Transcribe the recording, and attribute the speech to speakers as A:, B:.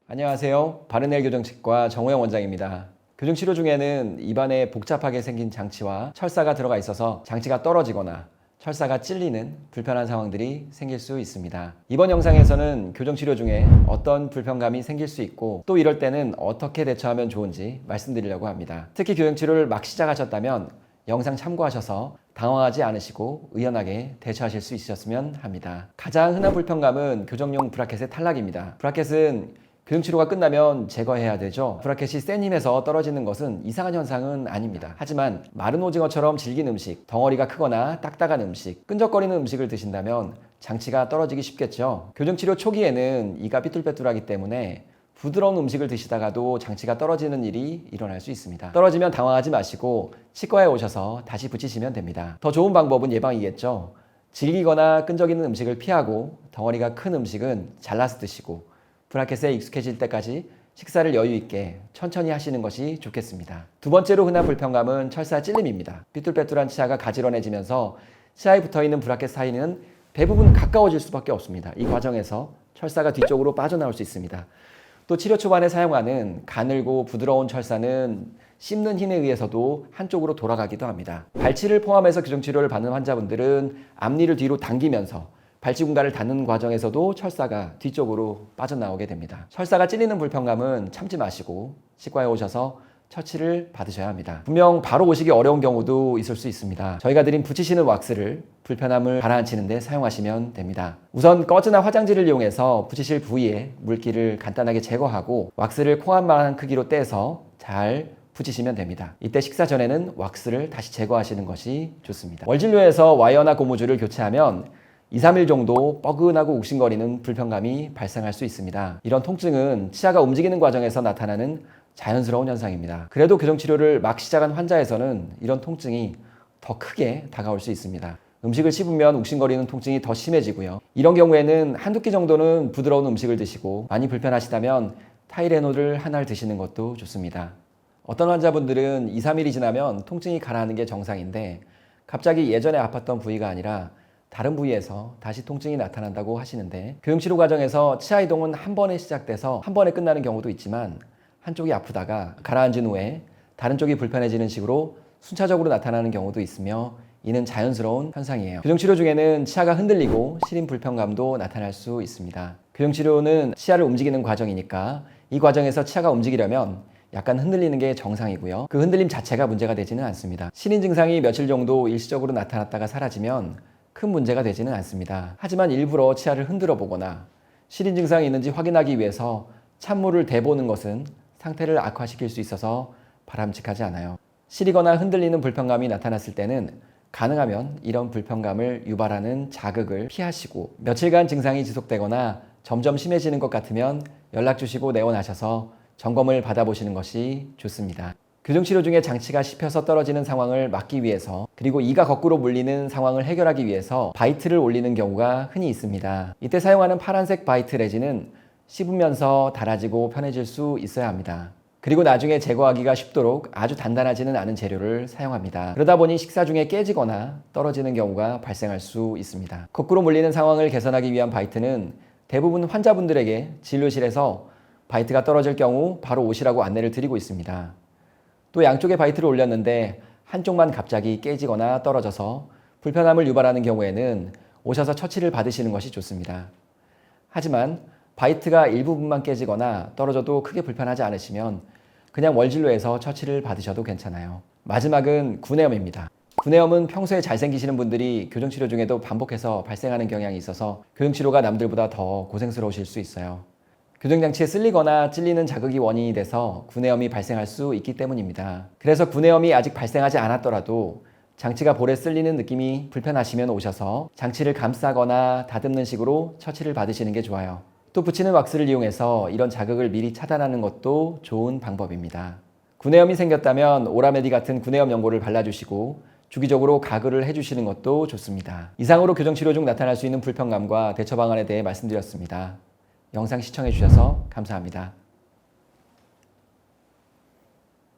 A: 안녕하세요. 바른엘 교정치과 정호영 원장입니다. 교정치료 중에는 입안에 복잡하게 생긴 장치와 철사가 들어가 있어서 장치가 떨어지거나 철사가 찔리는 불편한 상황들이 생길 수 있습니다. 이번 영상에서는 교정치료 중에 어떤 불편감이 생길 수 있고 또 이럴 때는 어떻게 대처하면 좋은지 말씀드리려고 합니다. 특히 교정치료를 막 시작하셨다면 영상 참고하셔서 당황하지 않으시고 의연하게 대처하실 수 있으셨으면 합니다. 가장 흔한 불편감은 교정용 브라켓의 탈락입니다. 브라켓은 교정치료가 끝나면 제거해야 되죠. 브라켓이 센 힘에서 떨어지는 것은 이상한 현상은 아닙니다. 하지만 마른 오징어처럼 질긴 음식, 덩어리가 크거나 딱딱한 음식, 끈적거리는 음식을 드신다면 장치가 떨어지기 쉽겠죠. 교정치료 초기에는 이가 삐뚤빼뚤하기 때문에 부드러운 음식을 드시다가도 장치가 떨어지는 일이 일어날 수 있습니다. 떨어지면 당황하지 마시고 치과에 오셔서 다시 붙이시면 됩니다. 더 좋은 방법은 예방이겠죠. 질기거나 끈적이는 음식을 피하고 덩어리가 큰 음식은 잘라서 드시고 브라켓에 익숙해질 때까지 식사를 여유 있게 천천히 하시는 것이 좋겠습니다. 두 번째로 흔한 불편감은 철사 찔림입니다. 삐뚤빼뚤한 치아가 가지런해지면서 치아에 붙어있는 브라켓 사이는 대부분 가까워질 수밖에 없습니다. 이 과정에서 철사가 뒤쪽으로 빠져나올 수 있습니다. 또 치료 초반에 사용하는 가늘고 부드러운 철사는 씹는 힘에 의해서도 한쪽으로 돌아가기도 합니다. 발치를 포함해서 교정치료를 받는 환자분들은 앞니를 뒤로 당기면서 발치 공간을 닫는 과정에서도 철사가 뒤쪽으로 빠져나오게 됩니다. 철사가 찔리는 불편감은 참지 마시고 치과에 오셔서 처치를 받으셔야 합니다. 분명 바로 오시기 어려운 경우도 있을 수 있습니다. 저희가 드린 붙이시는 왁스를 불편함을 가라앉히는 데 사용하시면 됩니다. 우선 꺼즈나 화장지를 이용해서 붙이실 부위에 물기를 간단하게 제거하고 왁스를 콩알만한 크기로 떼서 잘 붙이시면 됩니다. 이때 식사 전에는 왁스를 다시 제거하시는 것이 좋습니다. 월진료에서 와이어나 고무줄을 교체하면 2, 3일 정도 뻐근하고 욱신거리는 불편감이 발생할 수 있습니다. 이런 통증은 치아가 움직이는 과정에서 나타나는 자연스러운 현상입니다. 그래도 교정치료를 막 시작한 환자에서는 이런 통증이 더 크게 다가올 수 있습니다. 음식을 씹으면 욱신거리는 통증이 더 심해지고요. 이런 경우에는 한두 끼 정도는 부드러운 음식을 드시고 많이 불편하시다면 타이레놀을 한 알 드시는 것도 좋습니다. 어떤 환자분들은 2, 3일이 지나면 통증이 가라앉는 게 정상인데 갑자기 예전에 아팠던 부위가 아니라 다른 부위에서 다시 통증이 나타난다고 하시는데 교정치료 과정에서 치아 이동은 한 번에 시작돼서 한 번에 끝나는 경우도 있지만 한쪽이 아프다가 가라앉은 후에 다른 쪽이 불편해지는 식으로 순차적으로 나타나는 경우도 있으며 이는 자연스러운 현상이에요. 교정치료 중에는 치아가 흔들리고 시린 불편감도 나타날 수 있습니다. 교정치료는 치아를 움직이는 과정이니까 이 과정에서 치아가 움직이려면 약간 흔들리는 게 정상이고요. 그 흔들림 자체가 문제가 되지는 않습니다. 시린 증상이 며칠 정도 일시적으로 나타났다가 사라지면 큰 문제가 되지는 않습니다. 하지만 일부러 치아를 흔들어 보거나 시린 증상이 있는지 확인하기 위해서 찬물을 대보는 것은 상태를 악화시킬 수 있어서 바람직하지 않아요. 시리거나 흔들리는 불편감이 나타났을 때는 가능하면 이런 불편감을 유발하는 자극을 피하시고 며칠간 증상이 지속되거나 점점 심해지는 것 같으면 연락 주시고 내원하셔서 점검을 받아보시는 것이 좋습니다. 교정치료 중에 장치가 씹혀서 떨어지는 상황을 막기 위해서 그리고 이가 거꾸로 물리는 상황을 해결하기 위해서 바이트를 올리는 경우가 흔히 있습니다. 이때 사용하는 파란색 바이트 레진은 씹으면서 닳아지고 편해질 수 있어야 합니다. 그리고 나중에 제거하기가 쉽도록 아주 단단하지는 않은 재료를 사용합니다. 그러다 보니 식사 중에 깨지거나 떨어지는 경우가 발생할 수 있습니다. 거꾸로 물리는 상황을 개선하기 위한 바이트는 대부분 환자분들에게 진료실에서 바이트가 떨어질 경우 바로 오시라고 안내를 드리고 있습니다. 또 양쪽에 바이트를 올렸는데 한쪽만 갑자기 깨지거나 떨어져서 불편함을 유발하는 경우에는 오셔서 처치를 받으시는 것이 좋습니다. 하지만 바이트가 일부분만 깨지거나 떨어져도 크게 불편하지 않으시면 그냥 월진료에서 처치를 받으셔도 괜찮아요. 마지막은 구내염입니다. 구내염은 평소에 잘생기시는 분들이 교정치료 중에도 반복해서 발생하는 경향이 있어서 교정치료가 남들보다 더 고생스러우실 수 있어요. 교정장치에 쓸리거나 찔리는 자극이 원인이 돼서 구내염이 발생할 수 있기 때문입니다. 그래서 구내염이 아직 발생하지 않았더라도 장치가 볼에 쓸리는 느낌이 불편하시면 오셔서 장치를 감싸거나 다듬는 식으로 처치를 받으시는 게 좋아요. 또 붙이는 왁스를 이용해서 이런 자극을 미리 차단하는 것도 좋은 방법입니다. 구내염이 생겼다면 오라메디 같은 구내염 연고를 발라주시고 주기적으로 가글을 해주시는 것도 좋습니다. 이상으로 교정치료 중 나타날 수 있는 불편감과 대처 방안에 대해 말씀드렸습니다. 영상 시청해 주셔서 감사합니다.